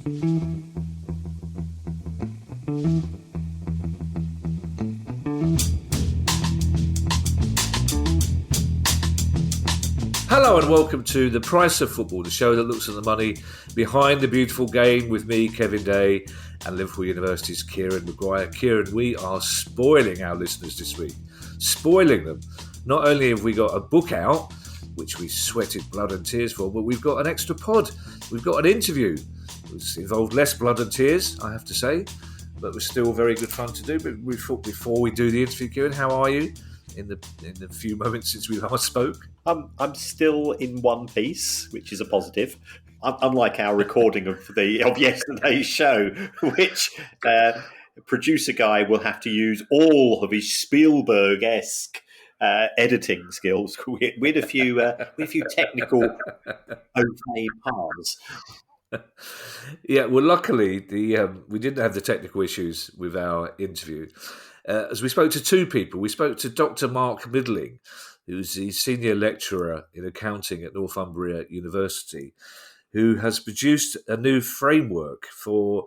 Hello and welcome to The Price of Football, the show that looks at the money behind the beautiful game with me, Kevin Day, and Liverpool University's Kieran Maguire. Kieran, we are spoiling our listeners this week. Spoiling them. Not only have we got a book out, which we sweated blood and tears for, but we've got an extra pod. We've got an interview. It's involved less blood and tears, I have to say, but it was still very good fun to do. But we thought before we do the interview, Kieran, how are you in the few moments since we last spoke? I'm still in one piece, which is a positive. Unlike our recording of yesterday's show, which producer guy will have to use all of his Spielberg-esque editing skills with a few technical okay parts. Yeah, well, luckily we didn't have the technical issues with our interview. As we spoke to two people, we spoke to Dr. Mark Middling, who's the senior lecturer in accounting at Northumbria University, who has produced a new framework for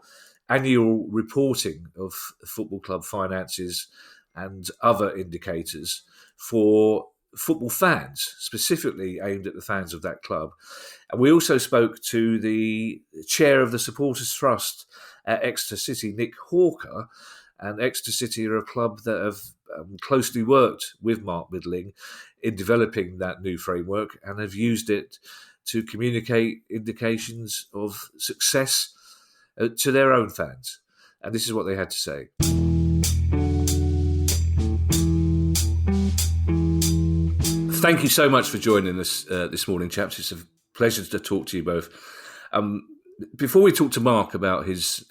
annual reporting of football club finances and other indicators for football fans, specifically aimed at the fans of that club. And we also spoke to the chair of the Supporters Trust at Exeter City, Nick Hawker, and Exeter City are a club that have closely worked with Mark Middling in developing that new framework and have used it to communicate indications of success to their own fans. And this is what they had to say. Thank you so much for joining us this morning, chaps. It's a pleasure to talk to you both. Before we talk to Mark about his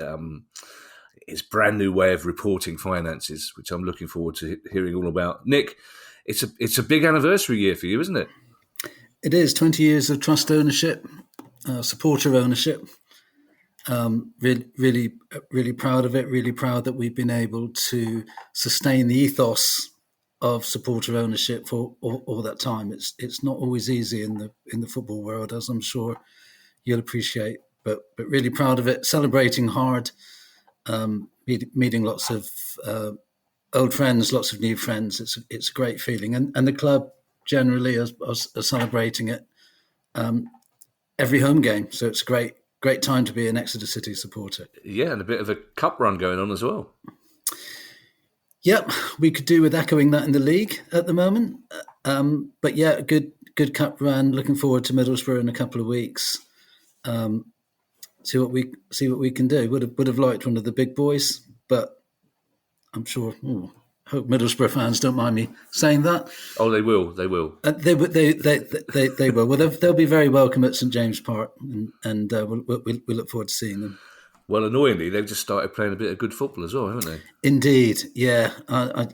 brand new way of reporting finances, which I'm looking forward to hearing all about. Nick, it's a big anniversary year for you, isn't it? It is 20 years of trust ownership, supporter ownership. Really proud of it. Really proud that we've been able to sustain the ethos of supporter ownership for all that time. It's not always easy in the football world, as I'm sure you'll appreciate. But really proud of it. Celebrating hard. Meeting lots of old friends, lots of new friends. It's a great feeling, and the club generally are celebrating it every home game. So it's a great time to be an Exeter City supporter. Yeah, and a bit of a cup run going on as well. Yep, we could do with echoing that in the league at the moment. But yeah, good cup run. Looking forward to Middlesbrough in a couple of weeks. See what we can do. Would have liked one of the big boys, but I'm sure. Hope Middlesbrough fans don't mind me saying that. Oh, they will. They will. They will. Well, they'll be very welcome at St James Park, and we look forward to seeing them. Well, annoyingly, they've just started playing a bit of good football as well, haven't they? Indeed, yeah.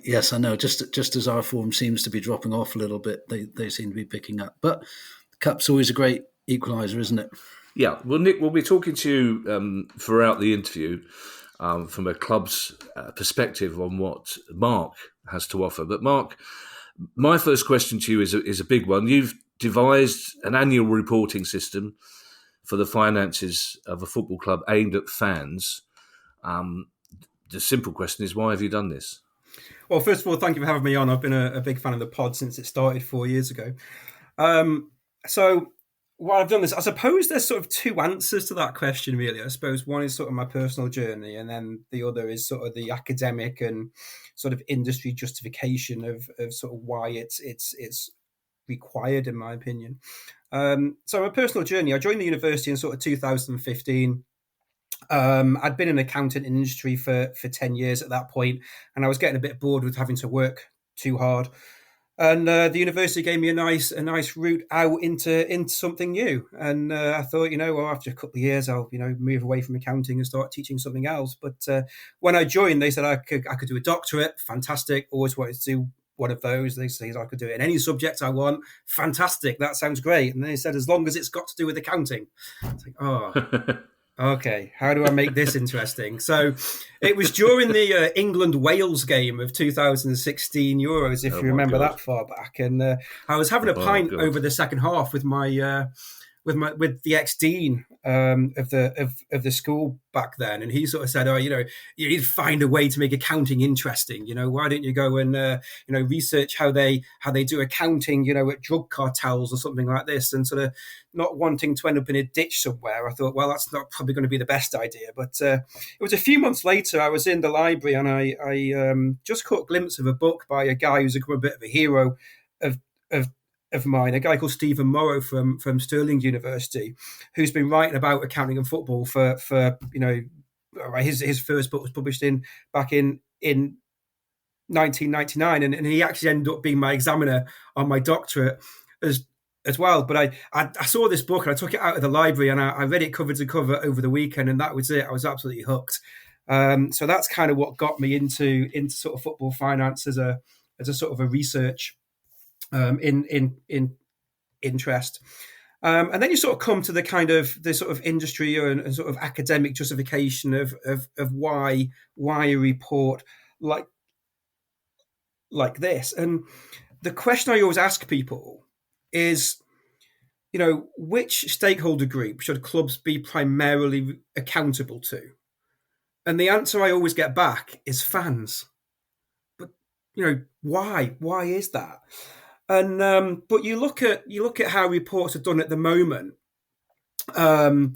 Yes, I know. Just as our form seems to be dropping off a little bit, they seem to be picking up. But the cup's always a great equaliser, isn't it? Yeah. Well, Nick, we'll be talking to you throughout the interview from a club's perspective on what Mark has to offer. But Mark, my first question to you is a big one. You've devised an annual reporting system for the finances of a football club aimed at fans. The simple question is, why have you done this? Well, first of all, thank you for having me on. I've been a big fan of the pod since it started 4 years ago. So why I've done this, I suppose there's sort of two answers to that question, really. I suppose one is sort of my personal journey, and then the other is sort of the academic and sort of industry justification of sort of why it's required, in my opinion. So my personal journey, I joined the university in sort of 2015. I'd been in the accounting industry for 10 years at that point, and I was getting a bit bored with having to work too hard. And the university gave me a nice route out into something new. And I thought, after a couple of years, I'll move away from accounting and start teaching something else. But when I joined, they said I could do a doctorate. Fantastic. Always wanted to do one of those. They said I could do it in any subject I want. Fantastic. That sounds great. And they said, as long as it's got to do with accounting. It's like, oh, okay. How do I make this interesting? So it was during the England-Wales game of 2016 Euros, if you remember that far back. And I was having a pint over the second half with my with the ex-dean of the school back then, and he sort of said, "Oh, you need to find a way to make accounting interesting. Why don't you go and research how they do accounting, at drug cartels or something like this?" And sort of not wanting to end up in a ditch somewhere, I thought, well, that's not probably going to be the best idea. But it was a few months later, I was in the library and I just caught a glimpse of a book by a guy who's become a bit of a hero of mine, a guy called Stephen Morrow from Stirling University, who's been writing about accounting and football for his first book was published back in 1999, and he actually ended up being my examiner on my doctorate as well. But I saw this book and I took it out of the library and I read it cover to cover over the weekend, and that was it. I was absolutely hooked. So that's kind of what got me into sort of football finance as a sort of a research in interest. And then you sort of come to the sort of industry and sort of academic justification of why a report like this. And the question I always ask people is, which stakeholder group should clubs be primarily accountable to? And the answer I always get back is fans. But why? Why is that? And but you look at how reports are done at the moment. And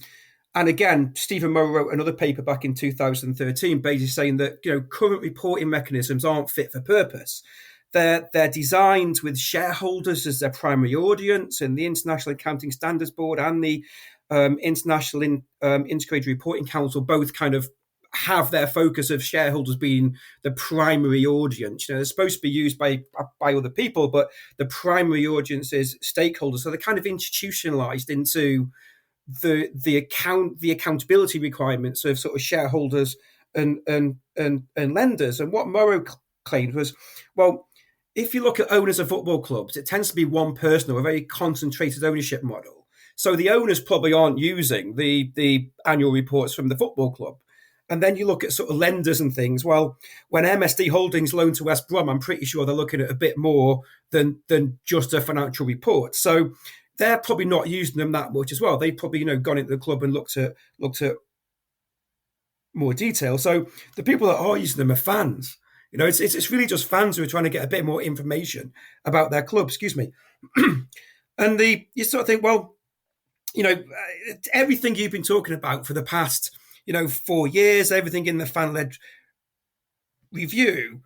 again, Stephen Morrow wrote another paper back in 2013, basically saying that current reporting mechanisms aren't fit for purpose. They're designed with shareholders as their primary audience, and the International Accounting Standards Board and the International Integrated Reporting Council both kind of have their focus of shareholders being the primary audience. They're supposed to be used by other people, but the primary audience is stakeholders. So they're kind of institutionalized into the accountability requirements of sort of shareholders and lenders. And what Morrow claimed was, well, if you look at owners of football clubs, it tends to be one person or a very concentrated ownership model. So the owners probably aren't using the annual reports from the football club. And then you look at sort of lenders and things. Well, when MSD Holdings loaned to West Brom, I'm pretty sure they're looking at a bit more than just a financial report. So they're probably not using them that much as well. They've probably gone into the club and looked at more detail. So the people that are using them are fans. It's really just fans who are trying to get a bit more information about their club. Excuse me. And you sort of think, well, everything you've been talking about for the past 4 years, everything in the fan-led review,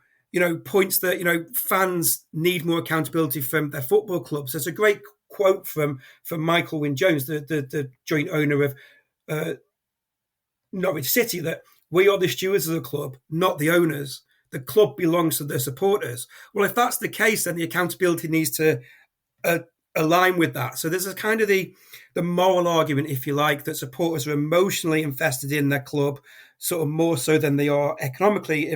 points that, fans need more accountability from their football clubs. There's a great quote from Michael Wynne-Jones, the joint owner of Norwich City, that we are the stewards of the club, not the owners. The club belongs to the supporters. Well, if that's the case, then the accountability needs to align with that. So there's a kind of the moral argument, if you like, that supporters are emotionally invested in their club, sort of more so than they are economically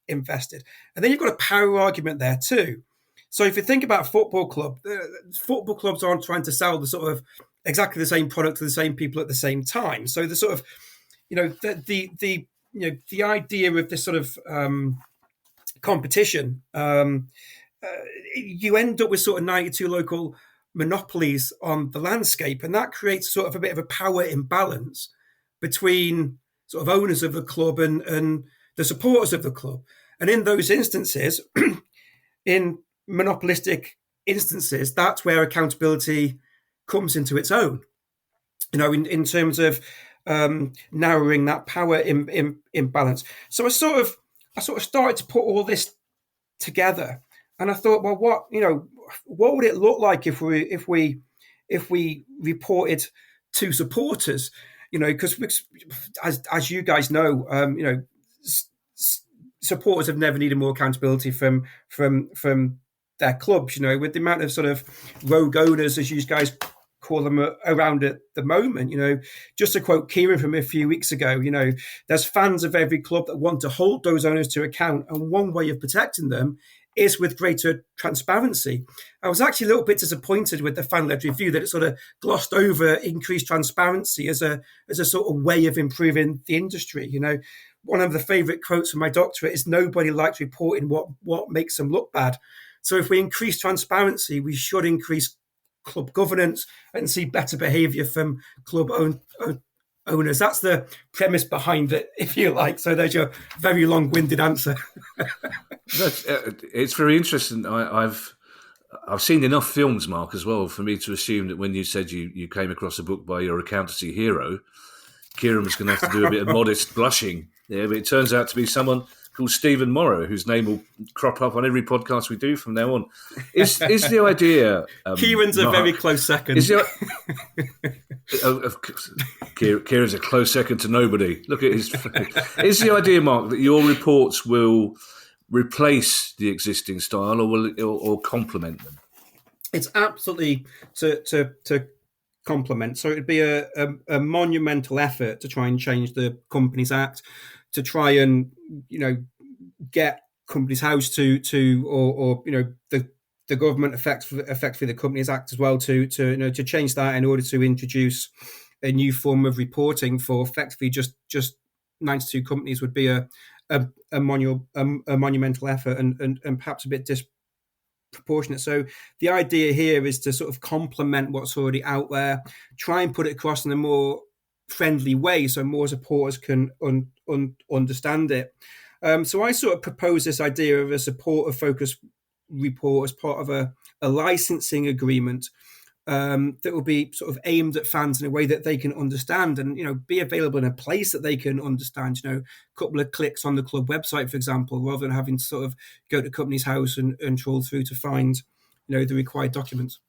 invested. And then you've got a power argument there too. So if you think about football clubs aren't trying to sell the sort of exactly the same product to the same people at the same time. So the sort of, the idea of this sort of competition, you end up with sort of 92 local monopolies on the landscape, and that creates sort of a bit of a power imbalance between sort of owners of the club and the supporters of the club. And in those instances, in monopolistic instances, that's where accountability comes into its own, in terms of narrowing that power imbalance. So I sort of started to put all this together, and I thought, well, what would it look like if we reported to supporters? Because as you guys know, supporters have never needed more accountability from their clubs. With the amount of sort of rogue owners, as you guys call them, around at the moment. Just to quote Kieran from a few weeks ago, there's fans of every club that want to hold those owners to account, and one way of protecting them is with greater transparency. I was actually a little bit disappointed with the fan-led review that it sort of glossed over increased transparency as a sort of way of improving the industry. One of the favourite quotes from my doctorate is, nobody likes reporting what makes them look bad. So if we increase transparency, we should increase club governance and see better behaviour from club owners. That's the premise behind it, if you like. So there's your very long-winded answer. It's very interesting. I've seen enough films, Mark, as well, for me to assume that when you said you came across a book by your accountancy hero, Kieran was going to have to do a bit of modest blushing. Yeah, but it turns out to be someone called Stephen Morrow, whose name will crop up on every podcast we do from now on. Is the idea... Kieran's a very close second. Kieran's a close second to nobody. Look at his... Is the idea, Mark, that your reports will replace the existing style or complement them? It's absolutely to complement. So it'd be a monumental effort to try and change the Companies Act, to try and get Companies House to the government effectively the Companies Act as well to change that in order to introduce a new form of reporting for effectively just 92 companies would be a monumental effort and perhaps a bit disproportionate. So the idea here is to sort of complement what's already out there, try and put it across in a more friendly way so more supporters can understand it. So I sort of propose this idea of a supporter-focused report as part of a licensing agreement that will be sort of aimed at fans in a way that they can understand and, be available in a place that they can understand, a couple of clicks on the club website, for example, rather than having to sort of go to Companies House and trawl through to find, the required documents.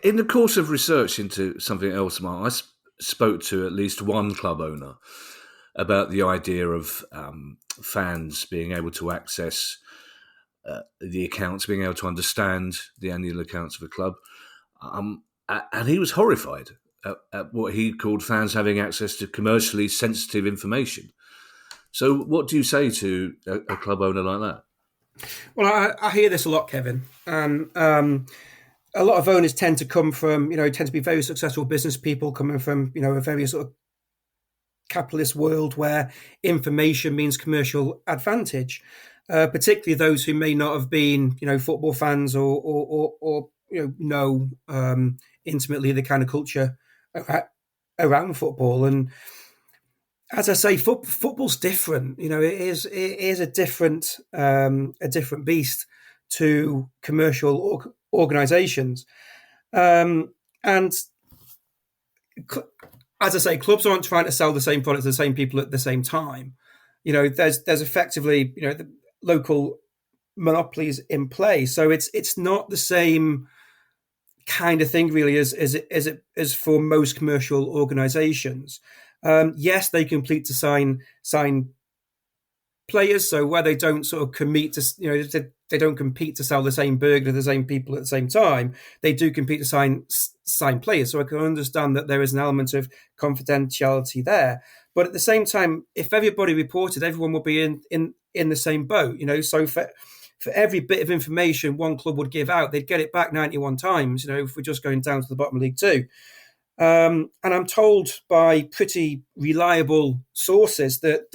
In the course of research into something else, Mark, I spoke to at least one club owner about the idea of fans being able to access the accounts, being able to understand the annual accounts of a club. And he was horrified at what he called fans having access to commercially sensitive information. So what do you say to a club owner like that? Well, I hear this a lot, Kevin. And a lot of owners tend to come from, tend to be very successful business people coming from, a very sort of capitalist world where information means commercial advantage, particularly those who may not have been, football fans or know intimately the kind of culture around football. And as I say, football's different. It is a different beast to commercial organisations. And as I say, clubs aren't trying to sell the same product to the same people at the same time. There's effectively the local monopolies in play, so it's not the same kind of thing really as for most commercial organisations. Yes, they compete to sign players, so where they don't sort of commit to they don't compete to sell the same burger to the same people at the same time. They do compete to sign players. So I can understand that there is an element of confidentiality there. But at the same time, if everybody reported, everyone would be in the same boat. So for every bit of information one club would give out, they'd get it back 91 times. If we're just going down to the bottom of League Two. And I'm told by pretty reliable sources that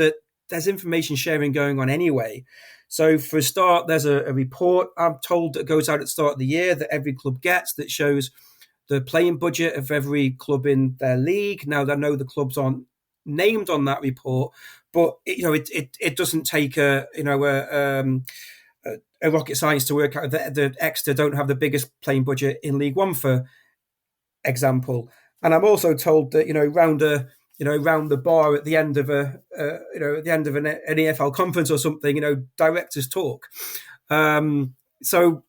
there's information sharing going on anyway. So for a start, there's a report, I'm told, that goes out at the start of the year that every club gets that shows the playing budget of every club in their league. Now, I know the clubs aren't named on that report, but it doesn't take a rocket science to work out that the Exeter don't have the biggest playing budget in League One, for example. And I'm also told that round the bar at the end of an EFL conference or something, directors talk. So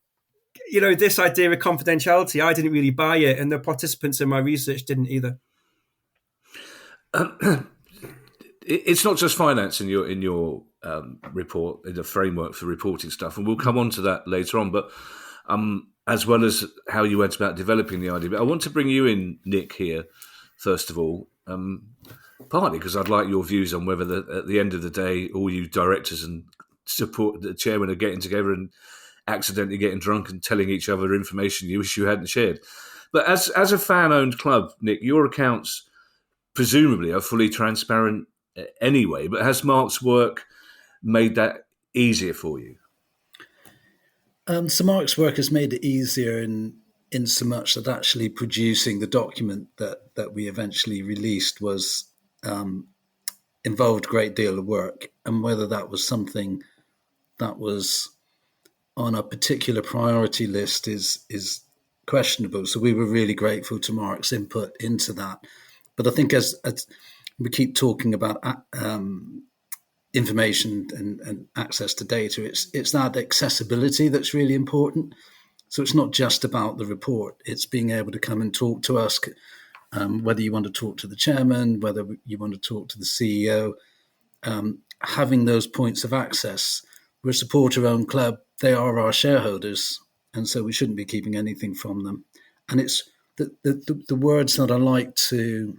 this idea of confidentiality, I didn't really buy it, and the participants in my research didn't either. It's not just finance in your report, in the framework for reporting stuff, and we'll come on to that later on. But as well as how you went about developing the idea, but I want to bring you in, Nick, here first of all. Partly because I'd like your views on whether at the end of the day, all you directors and support the chairman are getting together and accidentally getting drunk and telling each other information you wish you hadn't shared. But as a fan-owned club, Nick, your accounts presumably are fully transparent anyway, but has Mark's work made that easier for you? So Mark's work has made it easier in in so much that actually producing the document that we eventually released was involved a great deal of work, and whether that was something that was on a particular priority list is questionable. So we were really grateful to Mark's input into that. But I think as we keep talking about information and access to data, it's that accessibility that's really important. So it's not just about the report; it's being able to come and talk to us, whether you want to talk to the chairman, whether you want to talk to the CEO. Having those points of access. We're a supporter-owned club. They are our shareholders, and so we shouldn't be keeping anything from them. And it's the words that I like to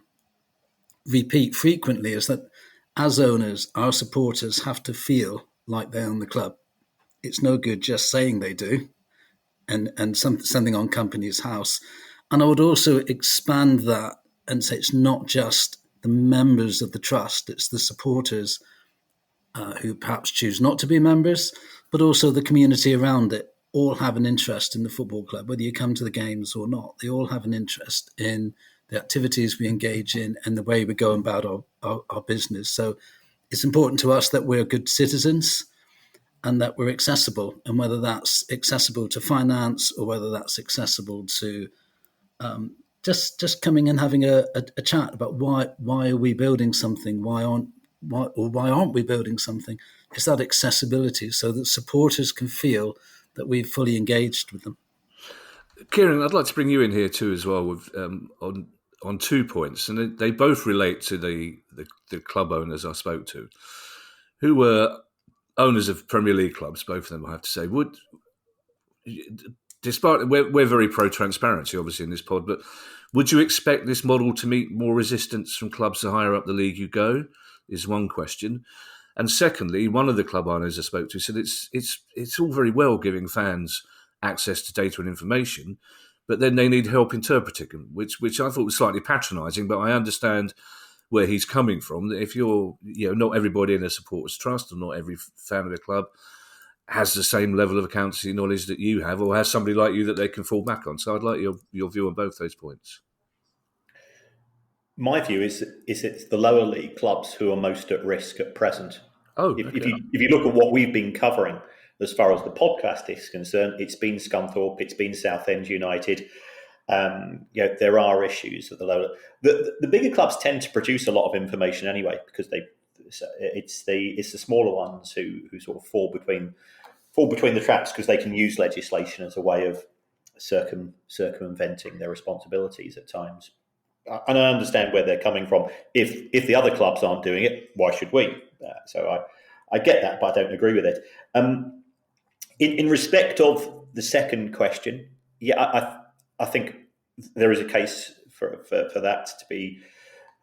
repeat frequently is that as owners, our supporters have to feel like they own the club. It's no good just saying they do and something on company's house. And I would also expand that and say it's not just the members of the trust, it's the supporters who perhaps choose not to be members, but also the community around it all have an interest in the football club, whether you come to the games or not. They all have an interest in the activities we engage in and the way we go about our business. So it's important to us that we're good citizens and that we're accessible, and whether that's accessible to finance or whether that's accessible to just coming and having a chat about why are we building something, why aren't we building something? It's that accessibility so that supporters can feel that we've fully engaged with them. Kieran, I'd like to bring you in here too as well with on 2 points, and they both relate to the club owners I spoke to, who were owners of Premier League clubs. Both of them, I have to say, despite we're very pro transparency, obviously in this pod, but would you expect this model to meet more resistance from clubs the higher up the league you go? Is one question. And secondly, one of the club owners I spoke to said it's all very well giving fans access to data and information, but then they need help interpreting them, which I thought was slightly patronising, but I understand where he's coming from. If you're, not everybody in a supporters trust or not every fan of the club has the same level of accountancy knowledge that you have, or has somebody like you that they can fall back on. So I'd like your view on both those points. My view is it's the lower league clubs who are most at risk at present. If you look at what we've been covering as far as the podcast is concerned, it's been Scunthorpe, it's been Southend United. There are issues at the lower. The bigger clubs tend to produce a lot of information anyway, because it's the smaller ones who sort of fall between the traps, because they can use legislation as a way of circumventing their responsibilities at times. And I understand where they're coming from. If the other clubs aren't doing it, why should we? So I get that, but I don't agree with it. In respect of the second question, I think there is a case for that to be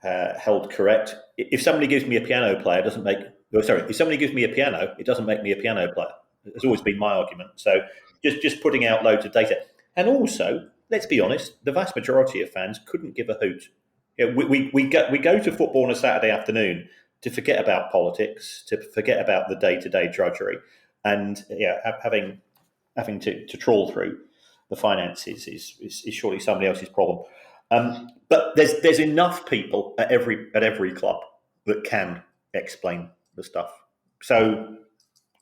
held correct. If somebody gives me a piano player, if somebody gives me a piano, it doesn't make me a piano player. It's always been my argument. So just putting out loads of data. And also, let's be honest, the vast majority of fans couldn't give a hoot. We go to football on a Saturday afternoon to forget about politics, to forget about the day-to-day drudgery, and having to trawl through the finances is surely somebody else's problem. But there's enough people at every club that can explain the stuff. So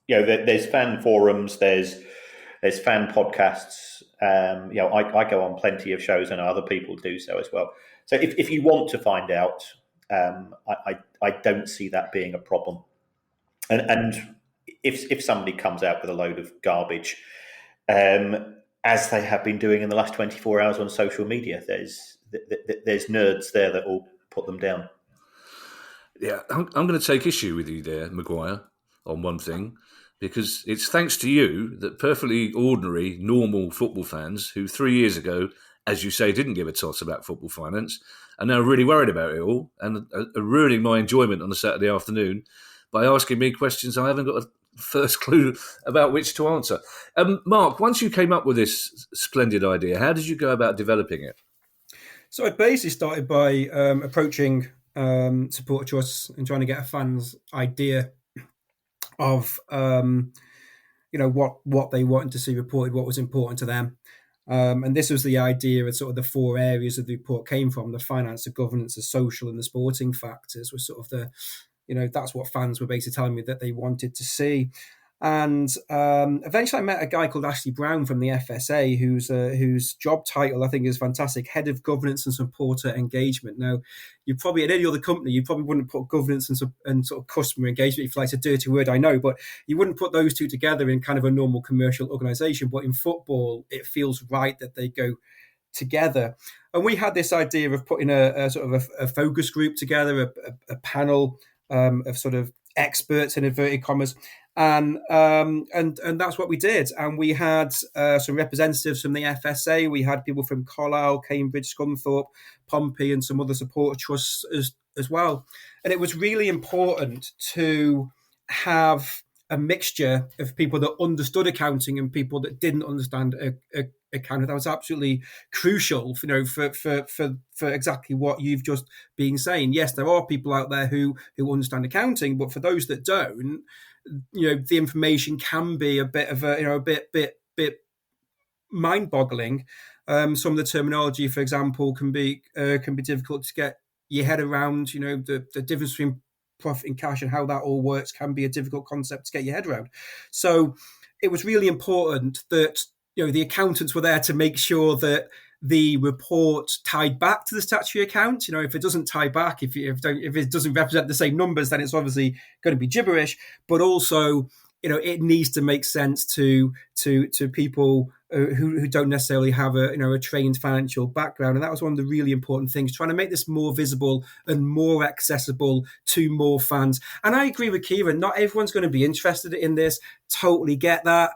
there's fan forums, there's fan podcasts. I go on plenty of shows, and other people do so as well. So if you want to find out, I don't see that being a problem. And if somebody comes out with a load of garbage, as they have been doing in the last 24 hours on social media, there's nerds there that will put them down. Yeah, I'm going to take issue with you there, Maguire, on one thing, because it's thanks to you that perfectly ordinary, normal football fans who 3 years ago, as you say, didn't give a toss about football finance, are now really worried about it all and are ruining my enjoyment on a Saturday afternoon by asking me questions I haven't got a first clue about which to answer. Mark, once you came up with this splendid idea, how did you go about developing it? So I basically started by approaching supporter choice and trying to get a fan's idea of what they wanted to see reported, what was important to them. And this was the idea of sort of the four areas of the report came from: the finance, the governance, the social, and the sporting factors was sort of the, that's what fans were basically telling me that they wanted to see. And eventually I met a guy called Ashley Brown from the FSA, whose job title I think is fantastic, Head of Governance and Supporter Engagement. Now, you probably, in any other company, you probably wouldn't put governance and sort of customer engagement, if it's a dirty word, I know, but you wouldn't put those two together in kind of a normal commercial organisation. But in football, it feels right that they go together. And we had this idea of putting a sort of a focus group together, a panel of sort of experts in inverted commas, and that's what we did. And we had some representatives from the FSA. We had people from Carlisle, Cambridge, Scunthorpe, Pompey, and some other supporter trusts as well. And it was really important to have a mixture of people that understood accounting and people that didn't understand accounting. That was absolutely crucial, for exactly what you've just been saying. Yes, there are people out there who understand accounting, but for those that don't, the information can be a bit of a bit mind-boggling. Some of the terminology, for example, can be difficult to get your head around. The difference between profit and cash and how that all works can be a difficult concept to get your head around. So it was really important that the accountants were there to make sure that the report tied back to the statutory account. If it doesn't tie back, if it doesn't represent the same numbers, then it's obviously going to be gibberish. But also, it needs to make sense to people who don't necessarily have a trained financial background. And that was one of the really important things, trying to make this more visible and more accessible to more fans. And I agree with Kieran, not everyone's going to be interested in this. Totally get that.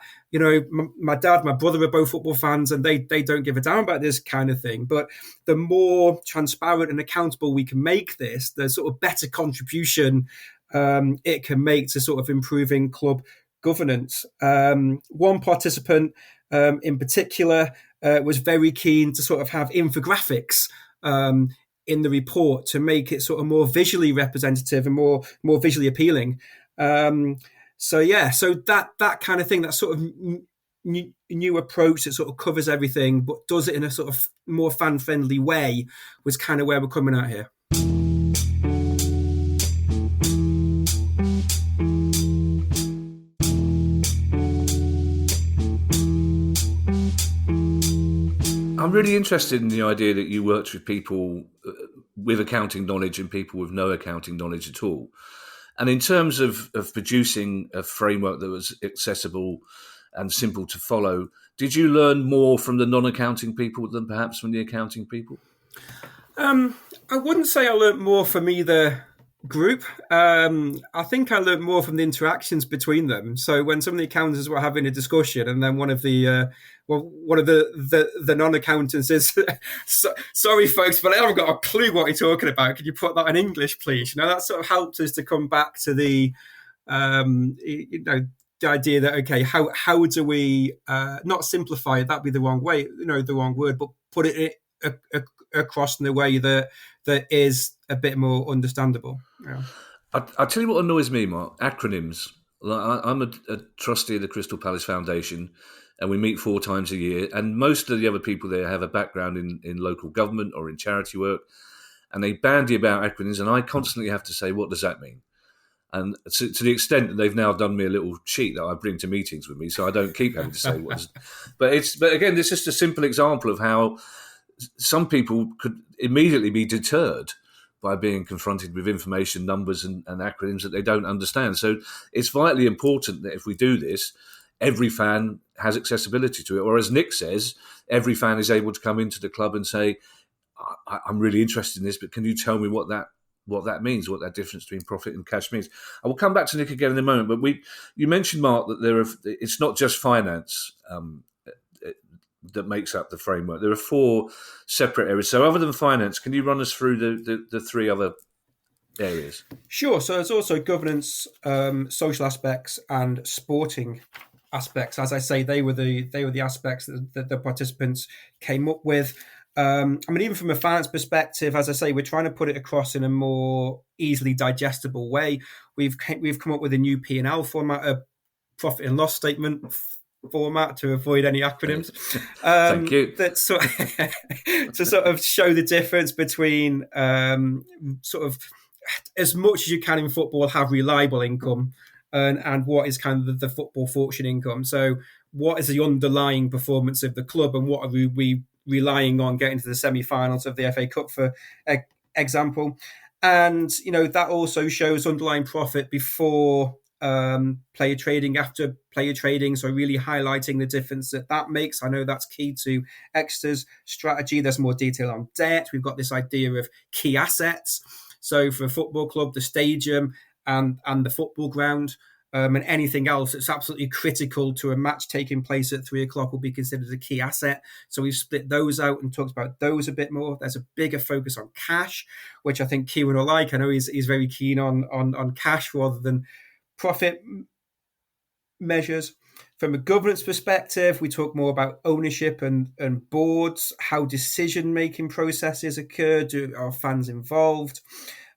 My dad, my brother are both football fans, and they don't give a damn about this kind of thing. But the more transparent and accountable we can make this, the sort of better contribution it can make to sort of improving club governance. One participant in particular was very keen to sort of have infographics in the report to make it sort of more visually representative and more visually appealing. So that kind of thing, that sort of new approach that sort of covers everything but does it in a sort of more fan-friendly way was kind of where we're coming out here. I'm really interested in the idea that you worked with people with accounting knowledge and people with no accounting knowledge at all. And in terms of producing a framework that was accessible and simple to follow, did you learn more from the non-accounting people than perhaps from the accounting people? I wouldn't say I learned more from either group. I think I learned more from the interactions between them. So when some of the accountants were having a discussion, and then one of the non-accountants is, sorry folks, but I haven't got a clue what you're talking about. Could you put that in English, please? That sort of helped us to come back to the idea that, okay, how do we not simplify it? That'd be the wrong way, the wrong word, but put it across in a way that is a bit more understandable. Yeah. I'll tell you what annoys me, Mark. Acronyms. I'm a trustee of the Crystal Palace Foundation, and we meet 4 times a year. And most of the other people there have a background in local government or in charity work, and they bandy about acronyms. And I constantly have to say, what does that mean? And to the extent that they've now done me a little sheet that I bring to meetings with me, so I don't keep having to say what. But again, this is just a simple example of how some people could immediately be deterred by being confronted with information, numbers and acronyms that they don't understand. So it's vitally important that if we do this, every fan has accessibility to it. Or as Nick says, every fan is able to come into the club and say, I'm really interested in this, but can you tell me what that means, what that difference between profit and cash means? I will come back to Nick again in a moment, but you mentioned, Mark, that it's not just finance that makes up the framework. There are 4 separate areas. So other than finance, can you run us through the 3 other areas? Sure. So there's also governance, social aspects and sporting aspects. As I say, they were the aspects that the participants came up with. Even from a finance perspective, as I say, we're trying to put it across in a more easily digestible way. We've come up with a new P&L format, a profit and loss statement format to avoid any acronyms. Thank you. That sort to sort of show the difference between sort of as much as you can in football have reliable income and what is kind of the football fortune income. So what is the underlying performance of the club and what are we relying on getting to the semi-finals of the FA Cup, for example. And, that also shows underlying profit before player trading, after player trading. So really highlighting the difference that makes. I know that's key to Exeter's strategy. There's more detail on debt. We've got this idea of key assets. So for a football club, the stadium and the football ground, and anything else that's absolutely critical to a match taking place at 3:00 will be considered a key asset. So we've split those out and talked about those a bit more. There's a bigger focus on cash, which I think Kieran will like. I know he's very keen on cash rather than profit measures. From a governance perspective, we talk more about ownership and boards, how decision-making processes occur, are fans involved,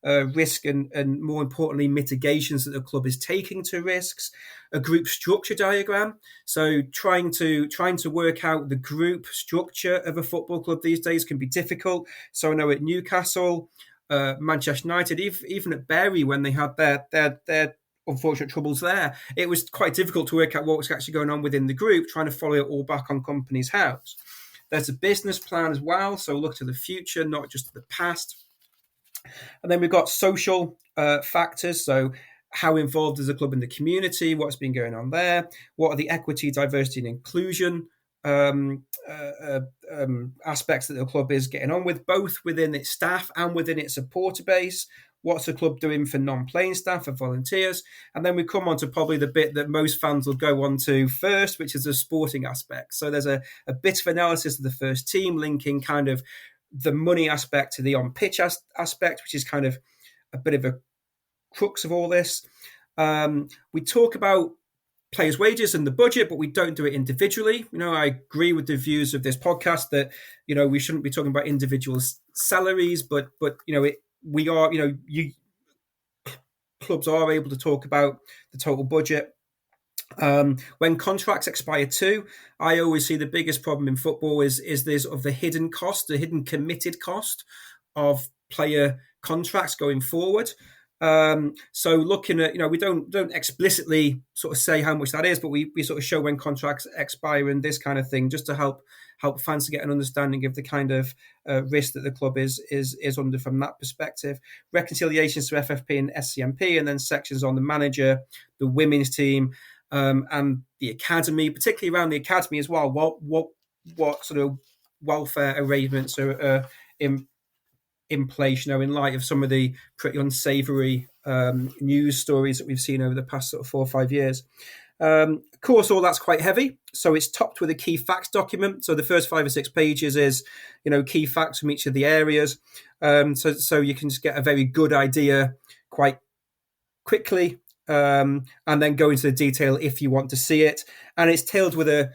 risk and more importantly, mitigations that the club is taking to risks, a group structure diagram. So trying to work out the group structure of a football club these days can be difficult. So I know at Newcastle, Manchester United, even at Bury, when they had their unfortunate troubles there, it was quite difficult to work out what was actually going on within the group, trying to follow it all back on Companies House. There's a business plan as well, so look to the future, not just to the past. And then we've got social factors, so how involved is the club in the community, what's been going on there, what are the equity, diversity and inclusion aspects that the club is getting on with, both within its staff and within its supporter base. What's the club doing for non-playing staff, for volunteers? And then we come on to probably the bit that most fans will go on to first, which is the sporting aspect. So there's a bit of analysis of the first team, linking kind of the money aspect to the on-pitch aspect, which is kind of a bit of a crux of all this. We talk about players' wages and the budget, but we don't do it individually. I agree with the views of this podcast that, we shouldn't be talking about individual salaries, but we are, clubs are able to talk about the total budget. When contracts expire too, I always see the biggest problem in football is this of the hidden cost, the hidden committed cost of player contracts going forward. So looking at, we don't explicitly sort of say how much that is, but we sort of show when contracts expire and this kind of thing, just to help fans to get an understanding of the kind of risk that the club is under from that perspective. Reconciliations to FFP and SCMP, and then sections on the manager, the women's team, and the academy, particularly around the academy as well. What sort of welfare arrangements are in place, in light of some of the pretty unsavoury news stories that we've seen over the past sort of 4 or 5 years. Of course, all that's quite heavy, so it's topped with a key facts document. So the first 5 or 6 pages is, key facts from each of the areas. So you can just get a very good idea quite quickly, and then go into the detail if you want to see it. And it's tailed with a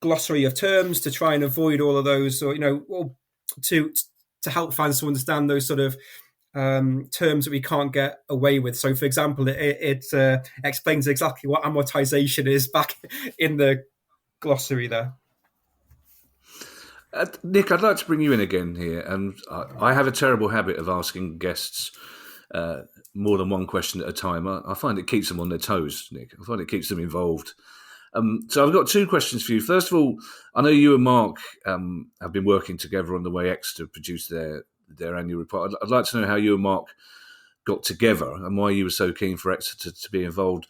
glossary of terms to try and avoid all of those, or to help fans to understand those sort of terms that we can't get away with. So, for example, it explains exactly what amortization is back in the glossary there. Nick, I'd like to bring you in again here. And I have a terrible habit of asking guests more than one question at a time. I find it keeps them on their toes, Nick. I find it keeps them involved. So I've got 2 questions for you. First of all, I know you and Mark have been working together on the way Exeter produced their annual report. I'd like to know how you and Mark got together and why you were so keen for Exeter to be involved.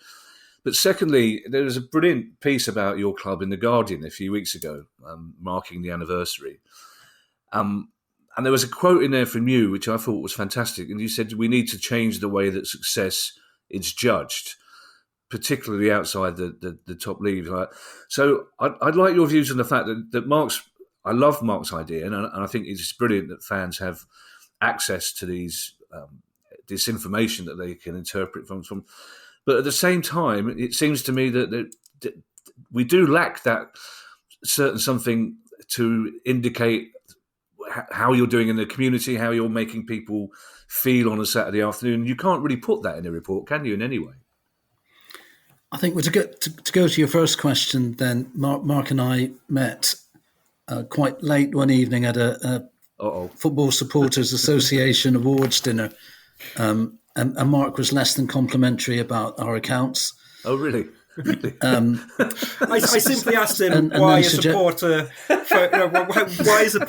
But secondly, there was a brilliant piece about your club in The Guardian a few weeks ago, marking the anniversary. And there was a quote in there from you, which I thought was fantastic. And you said, we need to change the way that success is judged, particularly outside the top league. So I'd like your views on the fact that I love Mark's idea, and I think it's brilliant that fans have access to this information that they can interpret from. But at the same time, it seems to me that we do lack that certain something to indicate how you're doing in the community, how you're making people feel on a Saturday afternoon. You can't really put that in a report, can you, in any way? I think to go to your first question, then Mark and I met quite late one evening at a Football Supporters Association awards dinner, and Mark was less than complimentary about our accounts. Oh, really? I simply asked him why a supporter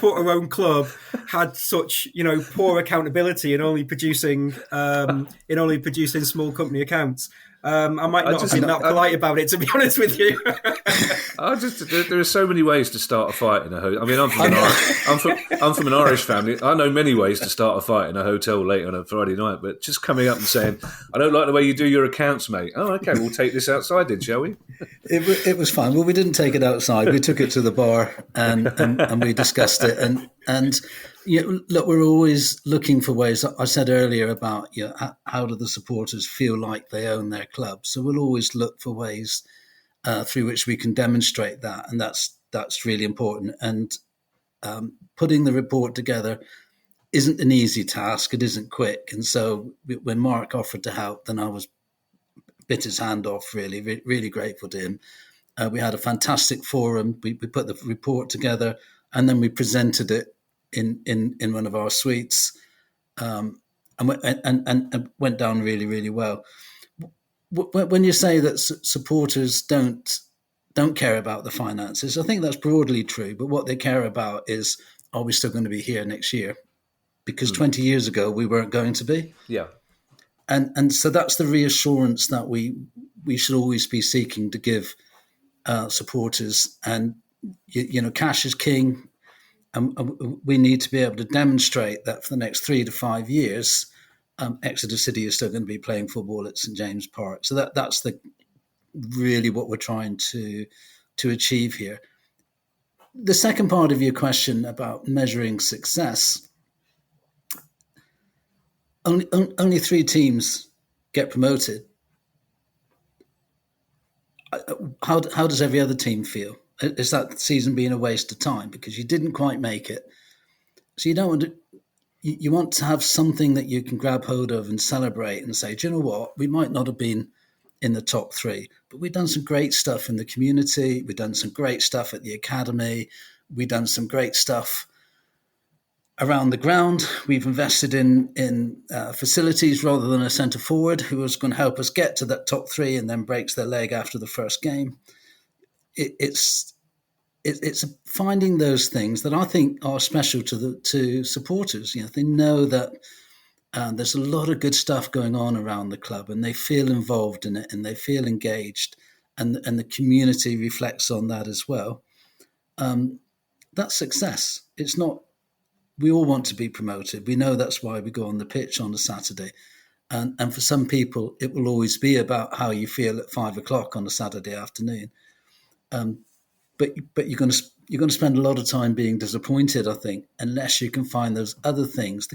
owned club had such poor accountability in only producing small company accounts. I might not have been that polite about it, to be honest with you. There are so many ways to start a fight in a hotel. I mean, I'm from an Irish family. I know many ways to start a fight in a hotel late on a Friday night, but just coming up and saying, "I don't like the way you do your accounts, mate." Oh, okay, we'll take this outside then, shall we? It was fine. Well, we didn't take it outside. We took it to the bar and we discussed it. And look, we're always looking for ways. I said earlier about how do the supporters feel like they own their club. So we'll always look for ways through which we can demonstrate that, and that's really important. And putting the report together isn't an easy task. It isn't quick. And so when Mark offered to help, then I was bit his hand off. Really grateful to him. We had a fantastic forum. We put the report together, and then we presented it in one of our suites, and went down really well. When you say that supporters don't care about the finances, I think that's broadly true. But what they care about is, are we still going to be here next year? Because 20 years ago we weren't going to be. Yeah. And so that's the reassurance that we should always be seeking to give supporters. And cash is king, and we need to be able to demonstrate that for the next 3 to 5 years, Exeter City is still going to be playing football at St James Park. So that's really what we're trying to achieve here. The second part of your question about measuring success. Only 3 teams get promoted. How does every other team feel? Is that season being a waste of time because you didn't quite make it? So you don't want to. You want to have something that you can grab hold of and celebrate and say, do you know what? We might not have been in the top 3, but we've done some great stuff in the community. We've done some great stuff at the academy. We've done some great stuff around the ground. We've invested in facilities rather than a centre forward who was going to help us get to that top 3 and then breaks their leg after the first game. It's finding those things that I think are special to supporters. They know that there's a lot of good stuff going on around the club, and they feel involved in it, and they feel engaged, and the community reflects on that as well. That's success. It's not. We all want to be promoted. We know that's why we go on the pitch on a Saturday. And for some people, it will always be about how you feel at 5 o'clock on a Saturday afternoon. But you're going to spend a lot of time being disappointed, I think, unless you can find those other things.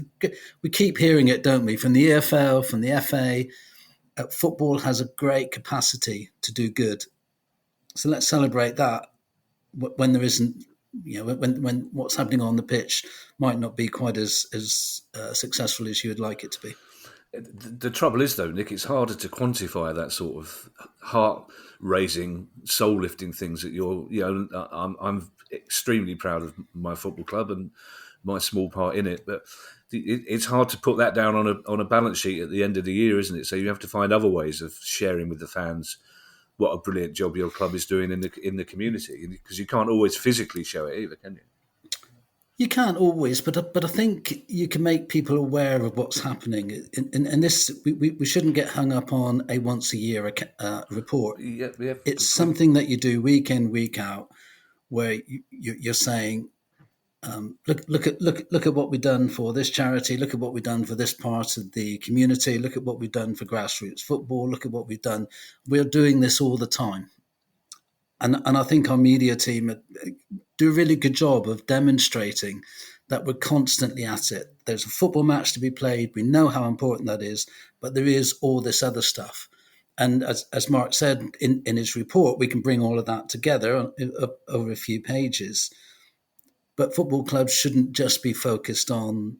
We keep hearing it, don't we, from the EFL, from the FA. Football has a great capacity to do good. So let's celebrate that when there isn't. When what's happening on the pitch might not be quite as successful as you would like it to be. The trouble is, though, Nick, it's harder to quantify that sort of heart-raising, soul-lifting things that you're. I'm extremely proud of my football club and my small part in it, but it's hard to put that down on a balance sheet at the end of the year, isn't it? So you have to find other ways of sharing with the fans what a brilliant job your club is doing in the community, because you can't always physically show it either, can you? You can't always, but I think you can make people aware of what's happening. And this, we shouldn't get hung up on a once a year report. Yeah, it's something that you do week in, week out, where you're saying, look at what we've done for this charity. Look at what we've done for this part of the community. Look at what we've done for grassroots football. Look at what we've done. We're doing this all the time, and I think our media team do a really good job of demonstrating that we're constantly at it. There's a football match to be played. We know how important that is, but there is all this other stuff. And as Mark said in his report, we can bring all of that together over a few pages. But football clubs shouldn't just be focused on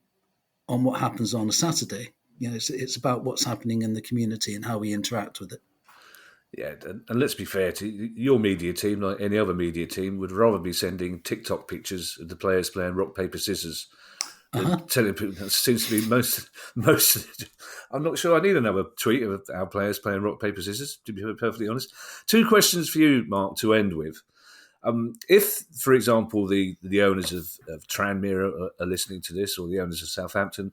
what happens on a Saturday. It's about what's happening in the community and how we interact with it. Yeah, and let's be fair to your media team, like any other media team, would rather be sending TikTok pictures of the players playing rock paper scissors than telling people. That seems to be most. I'm not sure I need another tweet of our players playing rock paper scissors. To be perfectly honest, two questions for you, Mark, to end with. If, for example, the owners of Tranmere are listening to this, or the owners of Southampton,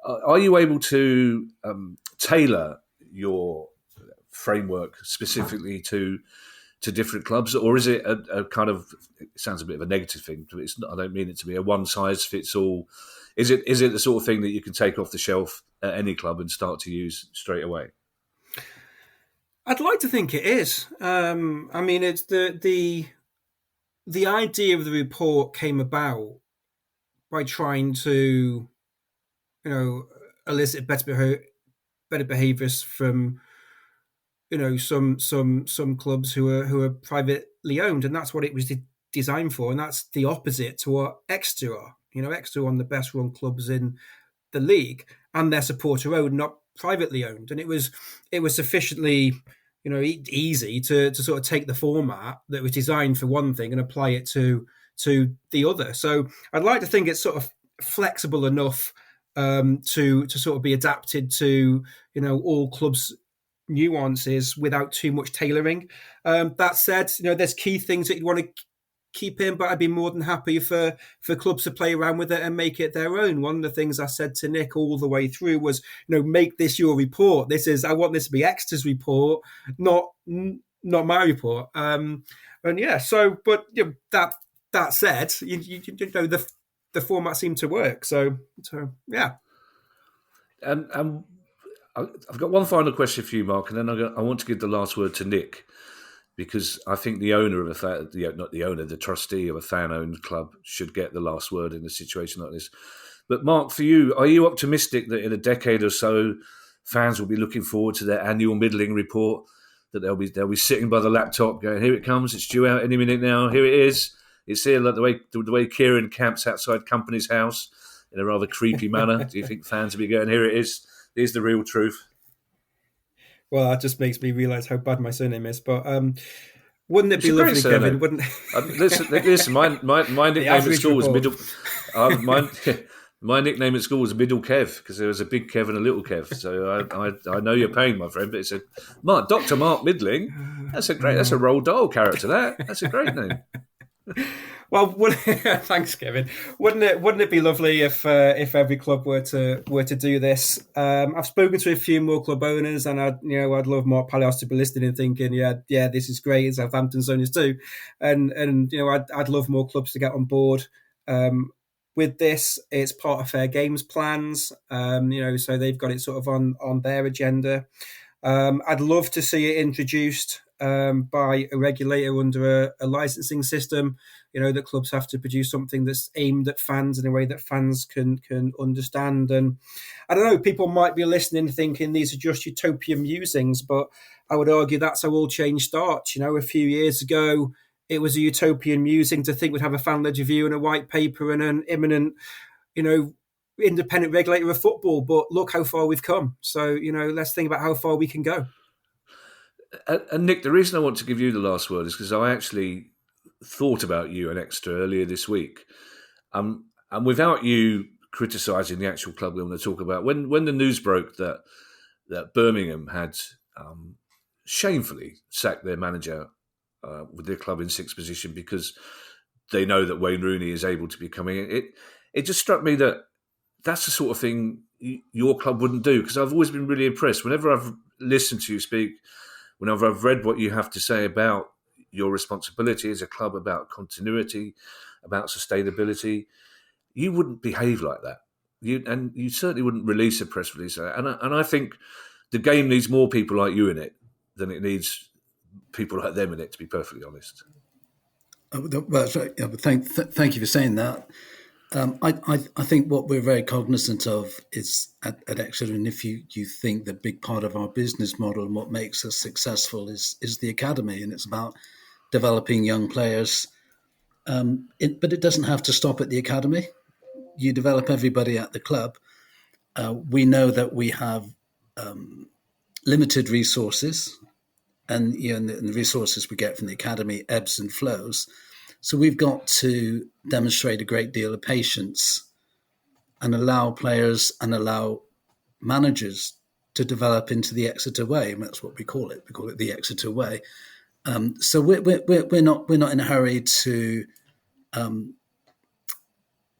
are you able to tailor your framework specifically to different clubs, or is it a kind of? It sounds a bit of a negative thing, but it's not, I don't mean it to be a one size fits all. Is it the sort of thing that you can take off the shelf at any club and start to use straight away? I'd like to think it is. I mean, it's the idea of the report came about by trying to, elicit better behaviours from, some clubs who are privately owned, and that's what it was designed for, and that's the opposite to what Exeter are. Exeter are one of the best run clubs in the league, and they're supporter owned, not privately owned, and it was sufficiently easy to sort of take the format that was designed for one thing and apply it to the other. So I'd like to think it's sort of flexible enough to sort of be adapted to all clubs' nuances without too much tailoring. That said, there's key things that you want to keep in, but I'd be more than happy for clubs to play around with it and make it their own. One of the things I said to Nick all the way through was, make this your report. I want this to be Exeter's report, not my report. And yeah, so, but that said, the format seemed to work. So yeah. And I've got one final question for you, Mark, and then I want to give the last word to Nick, because I think the owner of the trustee of a fan-owned club should get the last word in a situation like this. But Mark, for you, are you optimistic that in a decade or so, fans will be looking forward to their annual Middling report? That they'll be sitting by the laptop, going, "Here it comes! It's due out any minute now. Here it is. It's here." Like the way Kieran camps outside Company's house in a rather creepy manner. Do you think fans will be going, "Here it is. Here's the real truth"? Well, that just makes me realise how bad my surname is. But wouldn't it be lovely, Kevin? Wouldn't listen. My nickname at school was Middle. My nickname at school was Middle Kev, because there was a big Kev and a little Kev. So I know your pain, my friend. But it's Dr. Mark Middling. That's a Roald Dahl character. That's a great name. Well, thanks, Kevin. Wouldn't it be lovely if every club were to do this? I've spoken to a few more club owners, and I'd love Mark Palios to be listening and thinking, yeah, this is great. Southampton's owners too, and I'd love more clubs to get on board with this. It's part of Fair Games plans, so they've got it sort of on their agenda. I'd love to see it introduced by a regulator under a licensing system. That clubs have to produce something that's aimed at fans in a way that fans can understand. And I don't know, people might be listening thinking these are just utopian musings, but I would argue that's how all change starts. A few years ago, it was a utopian musing to think we'd have a fan-led review and a white paper and an imminent, independent regulator of football. But look how far we've come. So, let's think about how far we can go. And Nick, the reason I want to give you the last word is because I actually thought about you and Exeter earlier this week. And without you criticising the actual club we want to talk about, when the news broke that Birmingham had shamefully sacked their manager with their club in sixth position because they know that Wayne Rooney is able to be coming in, it just struck me that that's the sort of thing your club wouldn't do, because I've always been really impressed. Whenever I've listened to you speak, whenever I've read what you have to say about your responsibility as a club, about continuity, about sustainability, you wouldn't behave like that. You certainly wouldn't release a press release. And I think the game needs more people like you in it than it needs people like them in it, to be perfectly honest. Well, that's right. Yeah, but thank you for saying that. I think what we're very cognizant of is at Exeter, and if you think the big part of our business model and what makes us successful is the academy, and it's about developing young players. But it doesn't have to stop at the academy. You develop everybody at the club. We know that we have limited resources. and and the resources we get from the academy ebbs and flows. So we've got to demonstrate a great deal of patience and allow players and allow managers to develop into the Exeter way, and that's what we call it. We call it the Exeter way. So we're not in a hurry to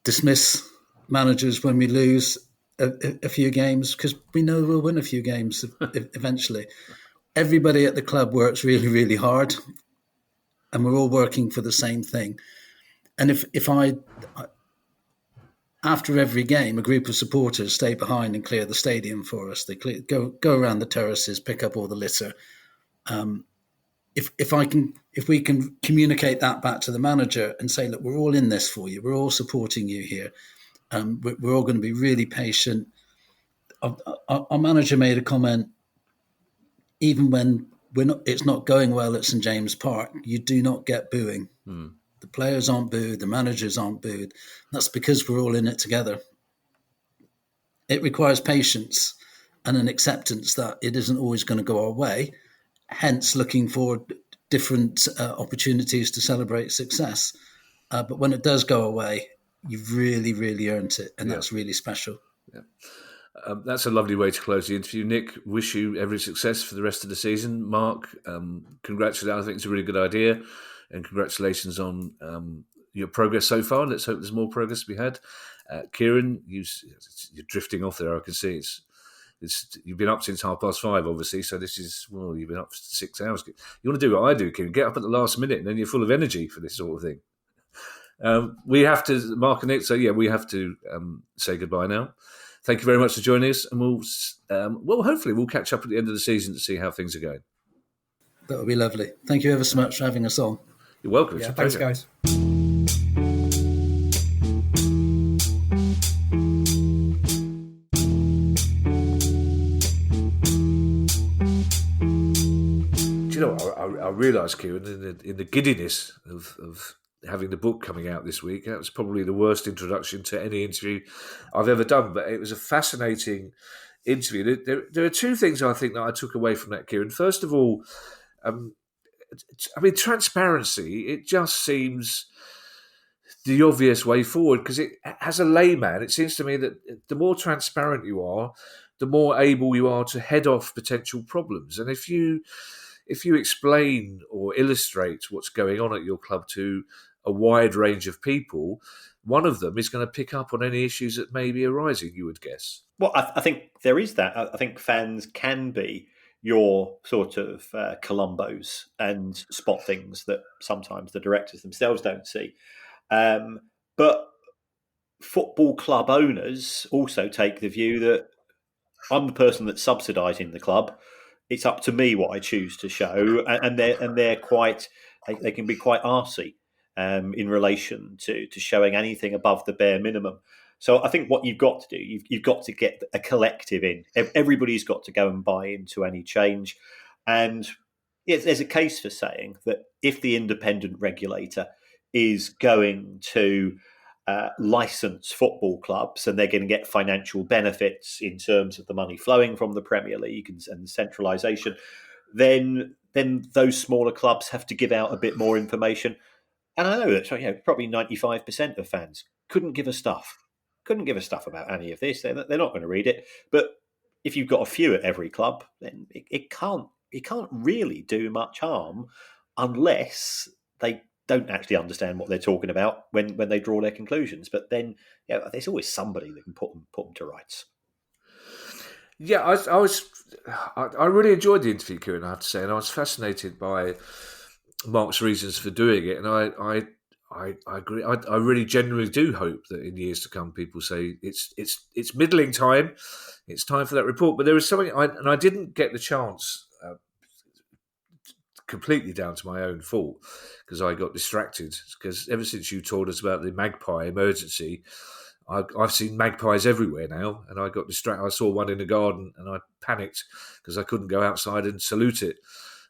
dismiss managers when we lose a few games, because we know we'll win a few games eventually. Everybody at the club works really, really hard, and we're all working for the same thing. And if I after every game, a group of supporters stay behind and clear the stadium for us. They go around the terraces, pick up all the litter. If we can communicate that back to the manager and say, look, we're all in this for you. We're all supporting you here. We're all going to be really patient. Our manager made a comment, even when it's not going well at St James Park, you do not get booing. The players aren't booed, the managers aren't booed. That's because we're all in it together. It requires patience and an acceptance that it isn't always going to go our way, hence looking for different opportunities to celebrate success. But when it does go away, you've really, really earned it, and that's really special. Yeah. That's a lovely way to close the interview. Nick, wish you every success for the rest of the season. Mark, congratulations. I think it's a really good idea, and congratulations on your progress so far. Let's hope there's more progress to be had. Kieran, you're drifting off there. I can see you've been up since 5:30, obviously. So you've been up for 6 hours. You want to do what I do, Kieran? Get up at the last minute, and then you're full of energy for this sort of thing. We have to, Mark and Nick. So we have to say goodbye now. Thank you very much for joining us, and hopefully we'll catch up at the end of the season to see how things are going. That would be lovely. Thank you ever so much for having us on. You're welcome. Yeah, thanks, guys. Do you know, I realised, Kieran, in the giddiness of having the book coming out this week, that was probably the worst introduction to any interview I've ever done. But it was a fascinating interview. There are two things I think that I took away from that, Kieran. First of all, transparency. It just seems the obvious way forward, because as a layman, it seems to me that the more transparent you are, the more able you are to head off potential problems. And if you explain or illustrate what's going on at your club to a wide range of people, one of them is going to pick up on any issues that may be arising, you would guess. Well, I think there is that. I think fans can be your sort of Columbos and spot things that sometimes the directors themselves don't see. But football club owners also take the view that I'm the person that's subsidising the club. It's up to me what I choose to show, and they're quite. They can be quite arsey in relation to showing anything above the bare minimum. So I think what you've got to do, you've got to get a collective in. Everybody's got to go and buy into any change, and there's a case for saying that if the independent regulator is going to license football clubs and they're going to get financial benefits in terms of the money flowing from the Premier League and centralisation, then those smaller clubs have to give out a bit more information. And I know that probably 95% of fans couldn't give a stuff about any of this. They're not going to read it. But if you've got a few at every club, then it can't really do much harm unless they don't actually understand what they're talking about when they draw their conclusions. But then there's always somebody that can put them to rights. Yeah, I really enjoyed the interview, Kieran, I have to say, and I was fascinated by Mark's reasons for doing it, and I agree. I really genuinely do hope that in years to come, people say it's middling time. It's time for that report. But there was something, I didn't get the chance, completely down to my own fault, because I got distracted. Because ever since you told us about the magpie emergency, I've seen magpies everywhere now, and I got distracted. I saw one in the garden, and I panicked because I couldn't go outside and salute it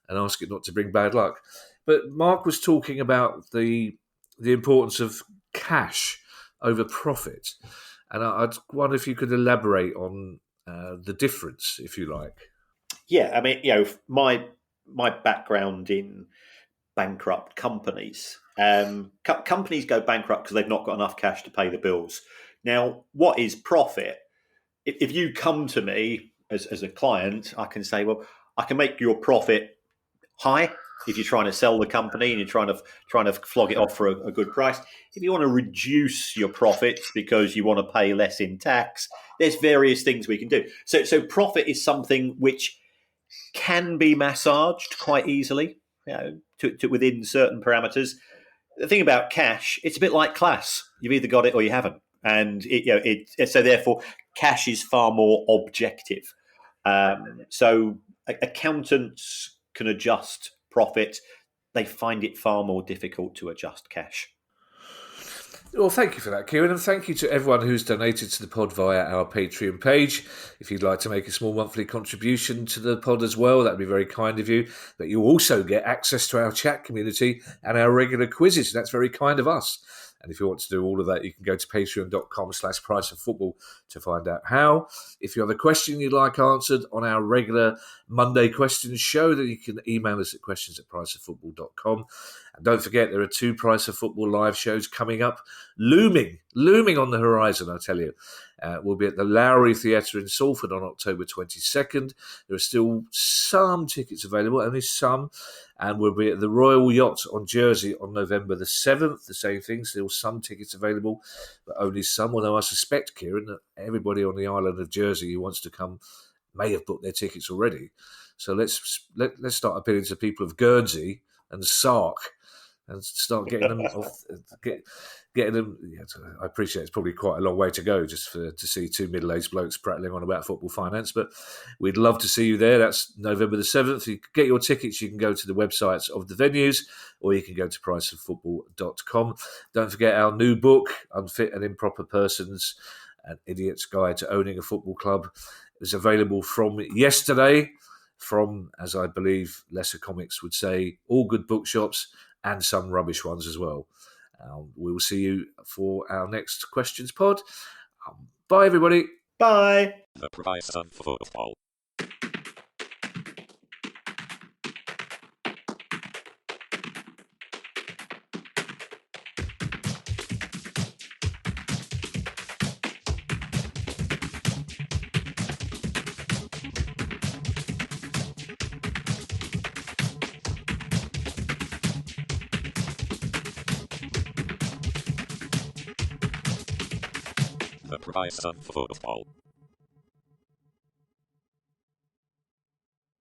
and ask it not to bring bad luck. But Mark was talking about the importance of cash over profit, and I'd wonder if you could elaborate on the difference, if you like. Yeah, I mean, my my background in bankrupt companies. Companies go bankrupt because they've not got enough cash to pay the bills. Now, what is profit? If you come to me as a client, I can say, well, I can make your profit high if you're trying to sell the company and you're trying to flog it off for a good price. If you want to reduce your profits because you want to pay less in tax, there's various things we can do. So profit is something which can be massaged quite easily, to within certain parameters. The thing about cash, it's a bit like class. You've either got it or you haven't, and so therefore cash is far more objective. So accountants can adjust profit. They find it far more difficult to adjust cash. Well, thank you for that, Kieran, and thank you to everyone who's donated to the pod via our Patreon page. If you'd like to make a small monthly contribution to the pod as well, that'd be very kind of you. But you also get access to our chat community and our regular quizzes. That's very kind of us. And if you want to do all of that, you can go to patreon.com/priceoffootball to find out how. If you have a question you'd like answered on our regular Monday questions show, then you can email us at questions@priceoffootball.com. And don't forget, there are 2 Price of Football live shows coming up, looming on the horizon, I tell you. We'll be at the Lowry Theatre in Salford on October 22nd. There are still some tickets available, only some. And we'll be at the Royal Yacht on Jersey on November the 7th. The same thing, still some tickets available, but only some. Although I suspect, Kieran, that everybody on the island of Jersey who wants to come may have booked their tickets already. So let's start appealing to people of Guernsey and Sark and start getting them off. Getting them. Yeah, I appreciate it's probably quite a long way to go just to see 2 middle-aged blokes prattling on about football finance, but we'd love to see you there. That's November the 7th. You can get your tickets. You can go to the websites of the venues, or you can go to priceoffootball.com. Don't forget our new book, Unfit and Improper Persons, An Idiot's Guide to Owning a Football Club, is available from yesterday, from, as I believe Lesser Comics would say, all good bookshops and some rubbish ones as well. We will see you for our next questions pod. Bye, everybody. Bye. The Price of Football. The Price of Football.